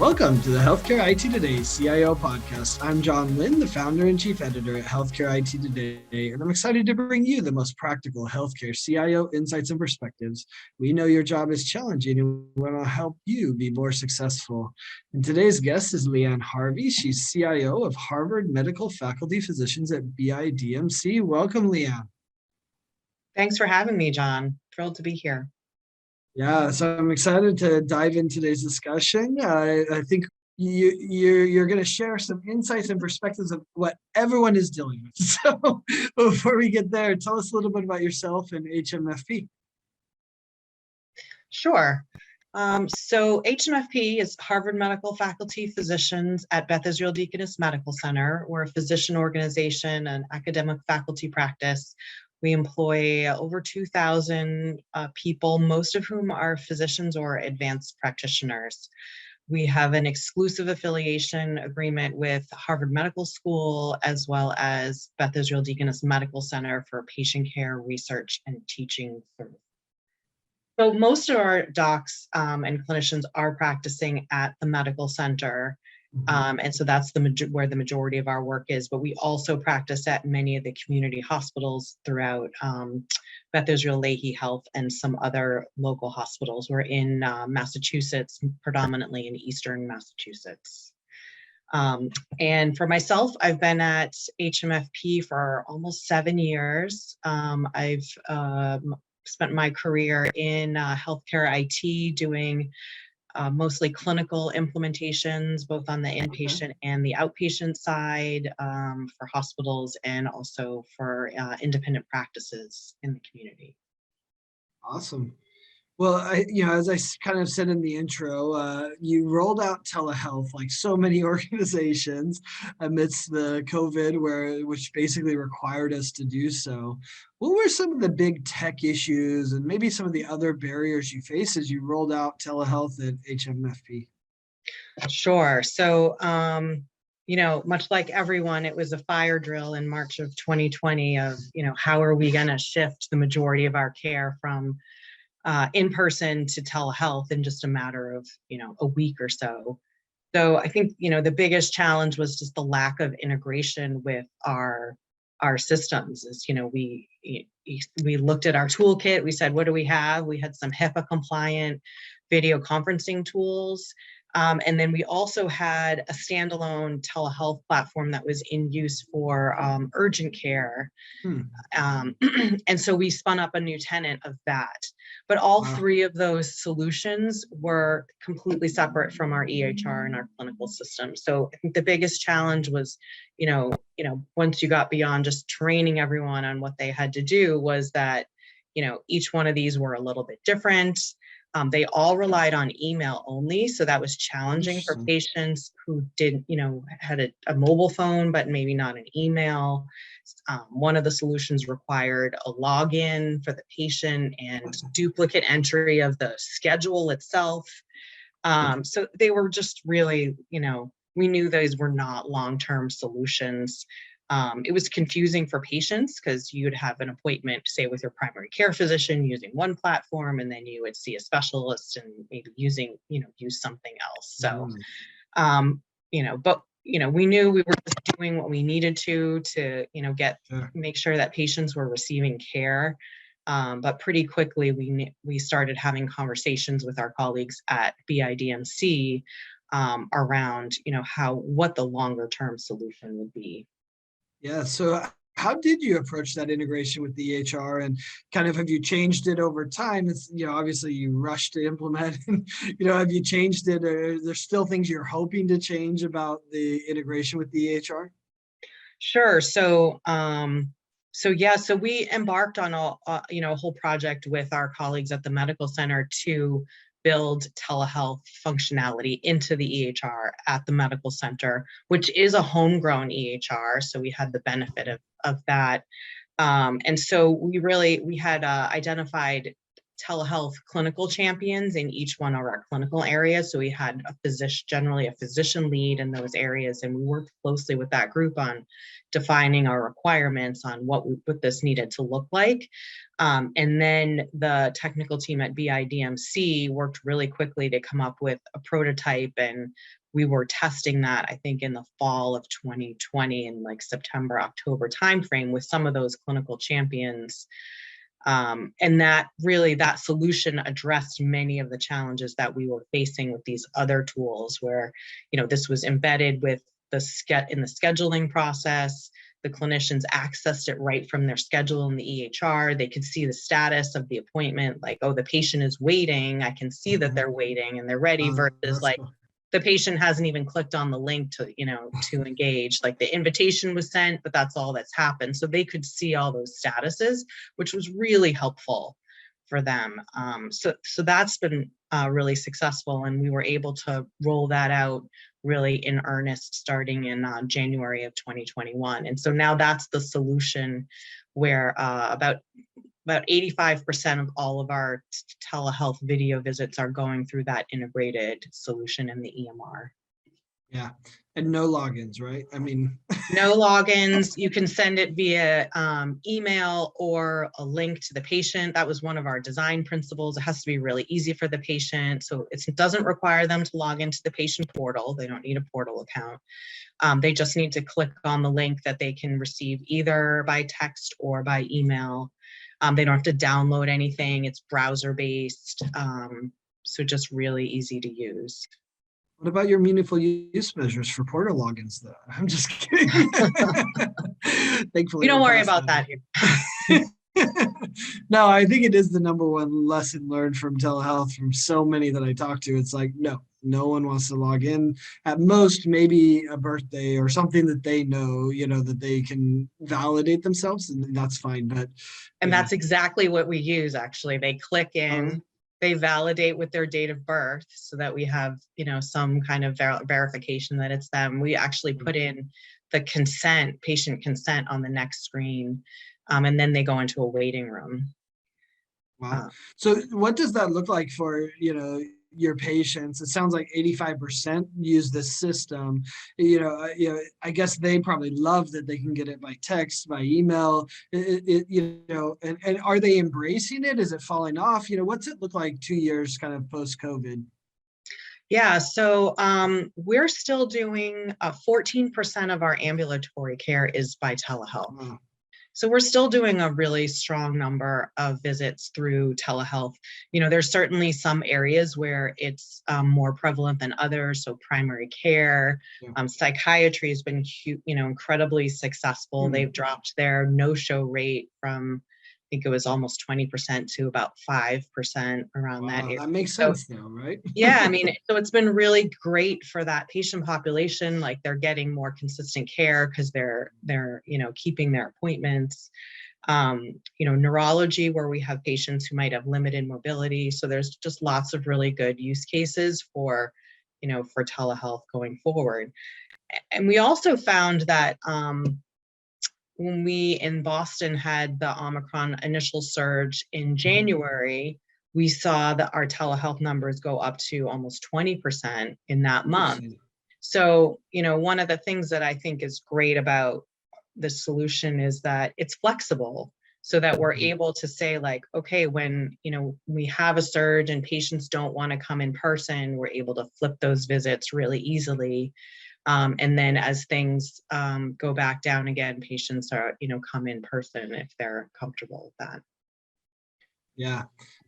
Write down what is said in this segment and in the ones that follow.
Welcome to the Healthcare IT Today CIO podcast. I'm John Lynn, the founder and chief editor at Healthcare IT Today, and I'm excited to bring you the most practical healthcare CIO insights and perspectives. We know your job is challenging and we want to help you be more successful. And today's guest is Leanne Harvey. She's CIO of Harvard Medical Faculty Physicians at BIDMC. Welcome, Leanne. Thanks for having me, John. Thrilled to be here. Yeah, so I'm excited to dive into today's discussion. I think you're going to share some insights and perspectives of what everyone is dealing with. So before we get there, tell us a little bit about yourself and HMFP. Sure. So HMFP is Harvard Medical Faculty Physicians at Beth Israel Deaconess Medical Center. We're a physician organization and academic faculty practice. We employ over 2,000 people, most of whom are physicians or advanced practitioners. We have an exclusive affiliation agreement with Harvard Medical School, as well as Beth Israel Deaconess Medical Center for patient care, research, and teaching service. So most of our docs and clinicians are practicing at the medical center. And so that's where the majority of our work is, but we also practice at many of the community hospitals throughout Beth Israel Lahey Health and some other local hospitals. We're in Massachusetts, predominantly in Eastern Massachusetts. And for myself, I've been at HMFP for almost 7 years. I've spent my career in healthcare IT doing mostly clinical implementations, both on the inpatient and the outpatient side for hospitals and also for independent practices in the community. Awesome. Well, as I kind of said in the intro, you rolled out telehealth like so many organizations amidst the COVID, which basically required us to do so. What were some of the big tech issues and maybe some of the other barriers you faced as you rolled out telehealth at HMFP? Sure. So, much like everyone, it was a fire drill in March of 2020 of, how are we going to shift the majority of our care from in person to telehealth in just a matter of, a week or so. So I think, the biggest challenge was just the lack of integration with our systems. Is, we looked at our toolkit. We said, what do we have? We had some HIPAA compliant video conferencing tools. And then we also had a standalone telehealth platform that was in use for urgent care. And so we spun up a new tenant of that. But all three of those solutions were completely separate from our EHR and our clinical system. So I think the biggest challenge was, once you got beyond just training everyone on what they had to do, was that, each one of these were a little bit different. They all relied on email only, so that was challenging for patients who didn't, had a mobile phone, but maybe not an email. One of the solutions required a login for the patient and duplicate entry of the schedule itself. So they were just really, we knew those were not long-term solutions. It was confusing for patients because you would have an appointment, say, with your primary care physician using one platform, and then you would see a specialist and maybe use something else. So, but we knew we were just doing what we needed to make sure that patients were receiving care. But pretty quickly, we started having conversations with our colleagues at BIDMC around, what the longer term solution would be. Yeah. So how did you approach that integration with the EHR, and kind of have you changed it over time? It's, obviously you rushed to implement, and, have you changed it, or there's still things you're hoping to change about the integration with the EHR? Sure. So we embarked on a whole project with our colleagues at the medical center to build telehealth functionality into the EHR at the medical center, which is a homegrown EHR. So we had the benefit of that. And so we had identified telehealth clinical champions in each one of our clinical areas. So we had a physician, generally a physician lead in those areas, and we worked closely with that group on defining our requirements on what this needed to look like. And then the technical team at BIDMC worked really quickly to come up with a prototype, and we were testing that, I think, in the fall of 2020 in like September, October timeframe with some of those clinical champions. And that solution addressed many of the challenges that we were facing with these other tools, where, this was embedded with in the scheduling process. The clinicians accessed it right from their schedule in the EHR. They could see the status of the appointment, like, oh, the patient is waiting. I can see that they're waiting and they're ready, versus like, cool. The patient hasn't even clicked on the link to engage. Like, the invitation was sent, but that's all that's happened. So they could see all those statuses, which was really helpful for them. So that's been really successful, and we were able to roll that out really in earnest starting in January of 2021. And so now that's the solution, where about 85% of all of our telehealth video visits are going through that integrated solution in the EMR. Yeah, and no logins, right? I mean, no logins. You can send it via email or a link to the patient. That was one of our design principles. It has to be really easy for the patient. So it doesn't require them to log into the patient portal. They don't need a portal account. They just need to click on the link that they can receive either by text or by email. They don't have to download anything. It's browser-based. So just really easy to use. What about your meaningful use measures for portal logins, though? I'm just kidding. Thankfully, we don't worry about that here. No, I think it is the number one lesson learned from telehealth from so many that I talk to. It's like, no one wants to log in. At most, maybe a birthday or something that they know, that they can validate themselves, and that's fine. But that's exactly what we use, actually. They click in. They validate with their date of birth so that we have, some kind of verification that it's them. We actually put in the patient consent on the next screen, and then they go into a waiting room. Wow. So what does that look like for, your patients? It sounds like 85% use this system. I guess they probably love that they can get it by text, by email, and are they embracing it? Is it falling off? What's it look like 2 years kind of post-COVID? Yeah, so we're still doing 14% of our ambulatory care is by telehealth. Wow. So we're still doing a really strong number of visits through telehealth. There's certainly some areas where it's more prevalent than others. So primary care, psychiatry has been, incredibly successful. They've dropped their no-show rate from, I think it was almost 20% to about 5% around that area. That makes sense now, right? Yeah, so it's been really great for that patient population. Like, they're getting more consistent care because they're keeping their appointments. Neurology, where we have patients who might have limited mobility. So there's just lots of really good use cases for telehealth going forward. And we also found that when we in Boston had the Omicron initial surge in January, we saw that our telehealth numbers go up to almost 20% in that month. So, one of the things that I think is great about the solution is that it's flexible, so that we're able to say, like, okay, when, we have a surge and patients don't want to come in person, we're able to flip those visits really easily. And then as things go back down again, patients are, come in person if they're comfortable with that. Yeah,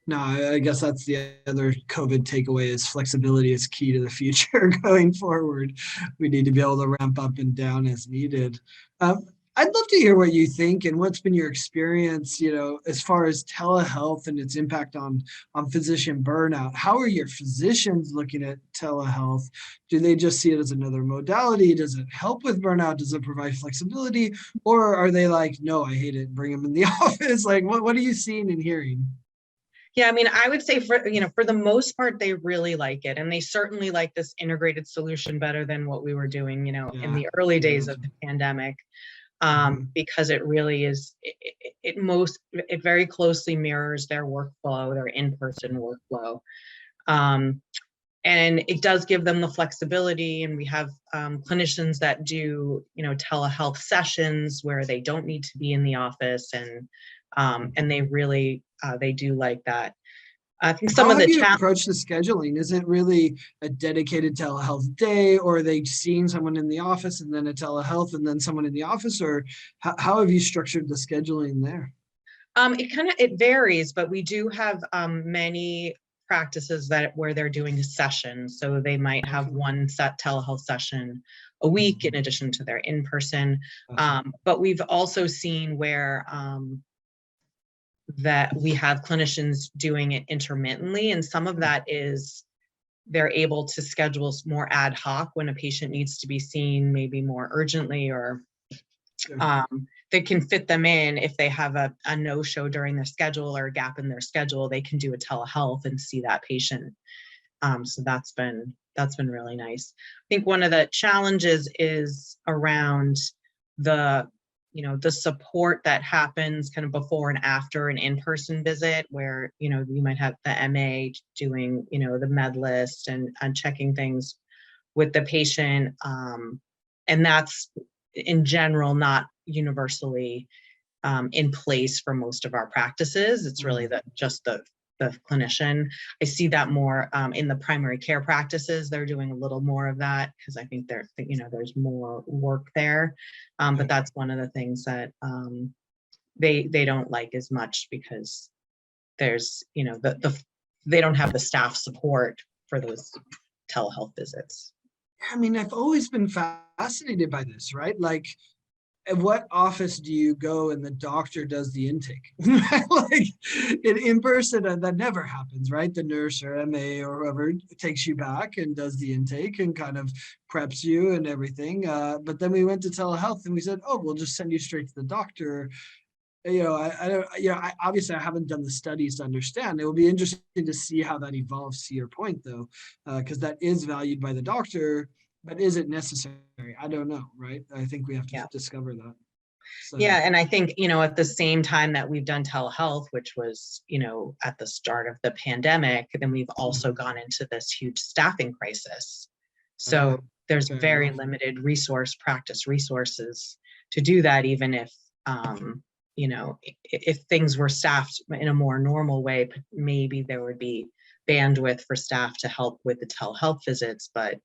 no, I guess that's the other COVID takeaway is flexibility is key to the future going forward. We need to be able to ramp up and down as needed. I'd love to hear what you think and what's been your experience, as far as telehealth and its impact on physician burnout. How are your physicians looking at telehealth? Do they just see it as another modality? Does it help with burnout? Does it provide flexibility? Or are they like, no, I hate it, bring them in the office? Like, what are you seeing and hearing? Yeah, I would say for the most part, they really like it. And they certainly like this integrated solution better than what we were doing, in the early days of the pandemic. Because it really is, it very closely mirrors their workflow, their in-person workflow. And it does give them the flexibility. And we have clinicians that do, telehealth sessions where they don't need to be in the office, and they really, they do like that. I think some of the approach the scheduling? Is it really a dedicated telehealth day, or are they seeing someone in the office and then a telehealth and then someone in the office, or how have you structured the scheduling there? It varies, but we do have many practices where they're doing sessions. So they might have one set telehealth session a week in addition to their in-person. But we've also seen where that we have clinicians doing it intermittently, and some of that is they're able to schedule more ad hoc when a patient needs to be seen maybe more urgently, or they can fit them in. If they have a no-show during their schedule or a gap in their schedule, they can do a telehealth and see that patient. So that's been really nice. I think one of the challenges is around the support that happens kind of before and after an in-person visit, where, you might have the MA doing, the med list and checking things with the patient. And that's in general not universally in place for most of our practices. It's really just the clinician. I see that more in the primary care practices. They're doing a little more of that because I think there's more work there. But that's one of the things that they don't like as much, because there's, they don't have the staff support for those telehealth visits. I mean, I've always been fascinated by this, right? Like, at what office do you go and the doctor does the intake? Like in person, that never happens, right? The nurse or MA or whoever takes you back and does the intake and kind of preps you and everything. But then we went to telehealth and we said, oh, we'll just send you straight to the doctor. I don't, obviously I haven't done the studies to understand. It will be interesting to see how that evolves, to your point, though, because that is valued by the doctor. But is it necessary? I don't know, right? I think we have to discover that. So. Yeah, and I think, at the same time that we've done telehealth, which was, at the start of the pandemic, then we've also gone into this huge staffing crisis. So there's very limited practice resources to do that, even if, if things were staffed in a more normal way, maybe there would be bandwidth for staff to help with the telehealth visits, but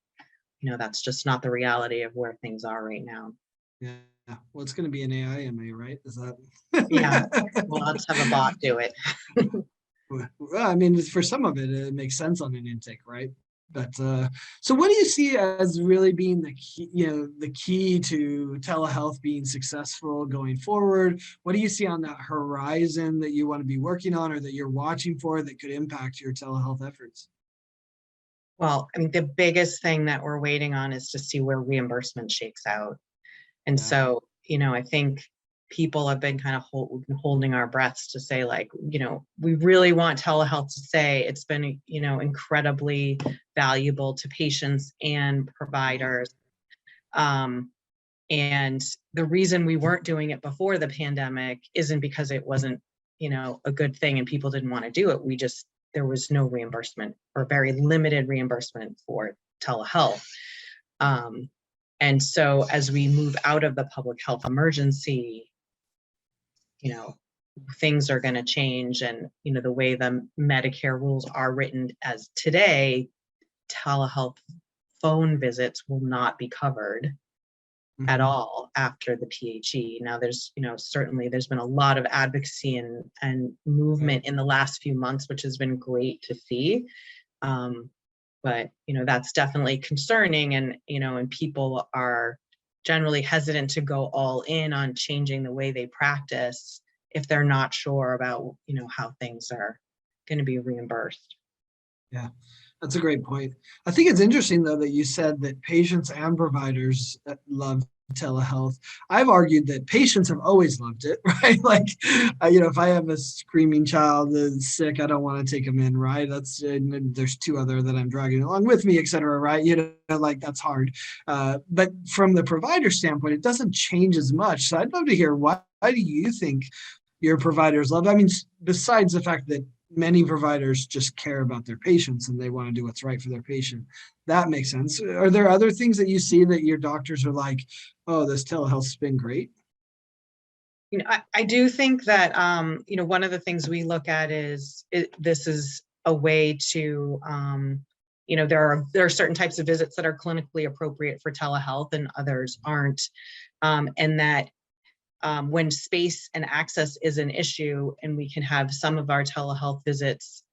that's just not the reality of where things are right now. Yeah. Well, it's going to be an AI MA, right? Is that? Yeah. Well, let's have a bot do it. Well, I mean, for some of it, it makes sense on an intake, right? But so what do you see as really being the key, the key to telehealth being successful going forward? What do you see on that horizon that you want to be working on, or that you're watching for, that could impact your telehealth efforts? Well, I mean, the biggest thing that we're waiting on is to see where reimbursement shakes out. And so, I think people have been kind of holding our breaths to say, like, we really want telehealth to say it's been, incredibly valuable to patients and providers. And the reason we weren't doing it before the pandemic isn't because it wasn't, a good thing and people didn't want to do it. There was no reimbursement, or very limited reimbursement for telehealth. And so as we move out of the public health emergency, things are going to change. And, the way the Medicare rules are written as today, telehealth phone visits will not be covered at all after the PHE. Now there's, certainly there's been a lot of advocacy and movement in the last few months, which has been great to see. But, that's definitely concerning, and, and people are generally hesitant to go all in on changing the way they practice if they're not sure about, how things are going to be reimbursed. Yeah. That's a great point. I think it's interesting, though, that you said that patients and providers love telehealth. I've argued that patients have always loved it, right? Like, if I have a screaming child that's sick, I don't want to take them in, right? There's two other that I'm dragging along with me, et cetera, right? Like, that's hard. But from the provider standpoint, it doesn't change as much. So I'd love to hear, why do you think your providers love. I mean, besides the fact that many providers just care about their patients and they want to do what's right for their patient, that makes sense. Are there other things that you see that your doctors are like, oh, this telehealth's been great? I do think that, one of the things we look at is this is a way to, there are certain types of visits that are clinically appropriate for telehealth and others aren't. And that when space and access is an issue and we can have some of our telehealth visits,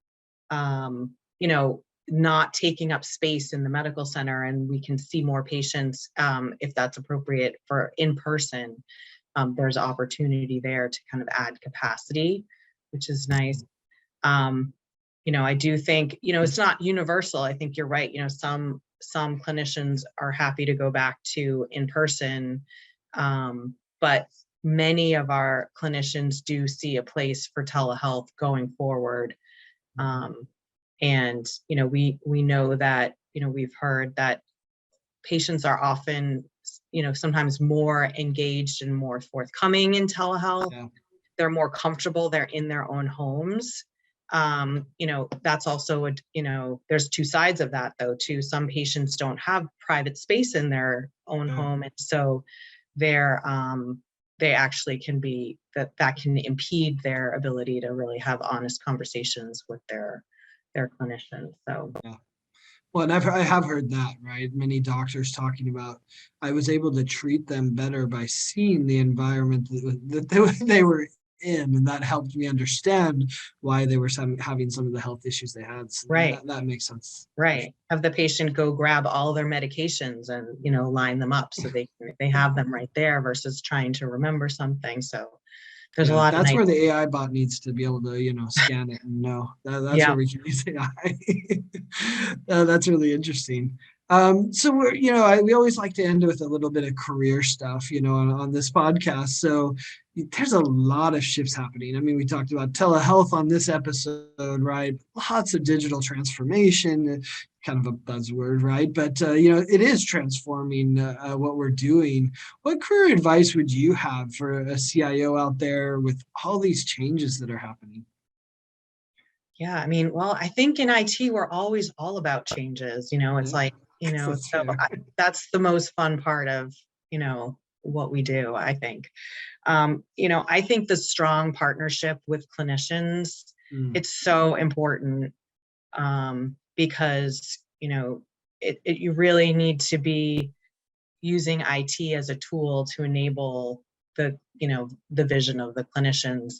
not taking up space in the medical center, and we can see more patients if that's appropriate for in person. There's opportunity there to kind of add capacity, which is nice. I do think, it's not universal. I think you're right. Some clinicians are happy to go back to in person, but many of our clinicians do see a place for telehealth going forward. And, we know that, we've heard that patients are often, sometimes more engaged and more forthcoming in telehealth. Yeah. They're more comfortable. They're in their own homes. That's also, there's two sides of that though, too. Some patients don't have private space in their own home. And so they actually can be, that can impede their ability to really have honest conversations with their clinicians. So. Yeah. Well, and I have heard that, right? Many doctors talking about, I was able to treat them better by seeing the environment that they were in, and that helped me understand why they were having some of the health issues they had. So right. That makes sense. Right. Have the patient go grab all their medications and, line them up so they have them right there versus trying to remember something. So there's a lot that's where the AI bot needs to be able to, scan it and know. That's where we can use AI. That's really interesting. So we always like to end with a little bit of career stuff, on this podcast. So there's a lot of shifts happening. I mean, we talked about telehealth on this episode, right? Lots of digital transformation, kind of a buzzword, right? But, it is transforming what we're doing. What career advice would you have for a CIO out there with all these changes that are happening? Yeah, I mean, well, I think in IT, we're always all about changes, it's like, so that's the most fun part of, what we do, I think. I think the strong partnership with clinicians, it's so important because, you really need to be using IT as a tool to enable the vision of the clinicians.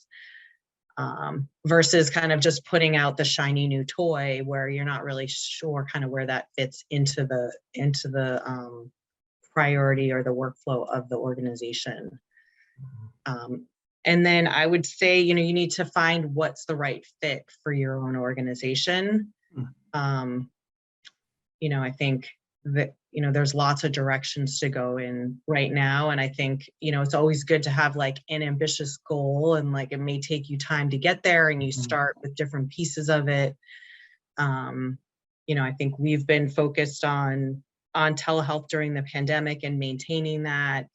Versus kind of just putting out the shiny new toy where you're not really sure kind of where that fits into the priority or the workflow of the organization. And then I would say, you need to find what's the right fit for your own organization. I think that, there's lots of directions to go in right now. And I think, it's always good to have like an ambitious goal and like, it may take you time to get there and you start with different pieces of it. I think we've been focused on telehealth during the pandemic and maintaining that.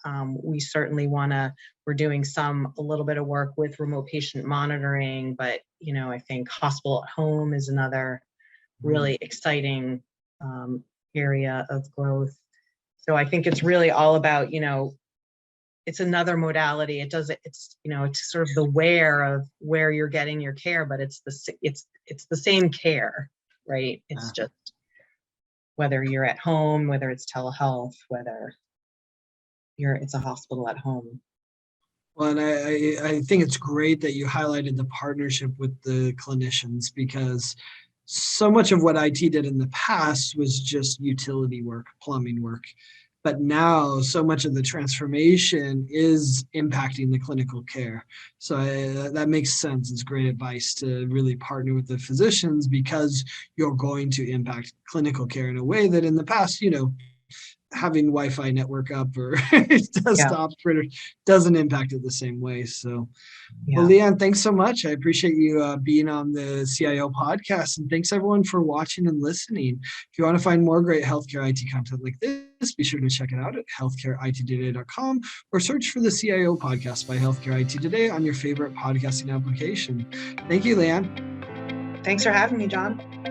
We certainly we're doing a little bit of work with remote patient monitoring, but, I think hospital at home is another really exciting area of growth. So I think it's really all about, it's another modality. It's sort of the where you're getting your care, but it's the same care, right? It's just whether you're at home, whether it's telehealth, whether it's a hospital at home. Well, and I think it's great that you highlighted the partnership with the clinicians, because so much of what IT did in the past was just utility work, plumbing work. But now so much of the transformation is impacting the clinical care. So that makes sense. It's great advice to really partner with the physicians, because you're going to impact clinical care in a way that in the past, having Wi-Fi network up or desktop printer doesn't impact it the same way. So, well, Leanne, thanks so much. I appreciate you being on the CIO podcast, and thanks everyone for watching and listening. If you want to find more great healthcare IT content like this, be sure to check it out at healthcareittoday.com or search for the CIO podcast by Healthcare IT Today on your favorite podcasting application. Thank you, Leanne. Thanks for having me, John.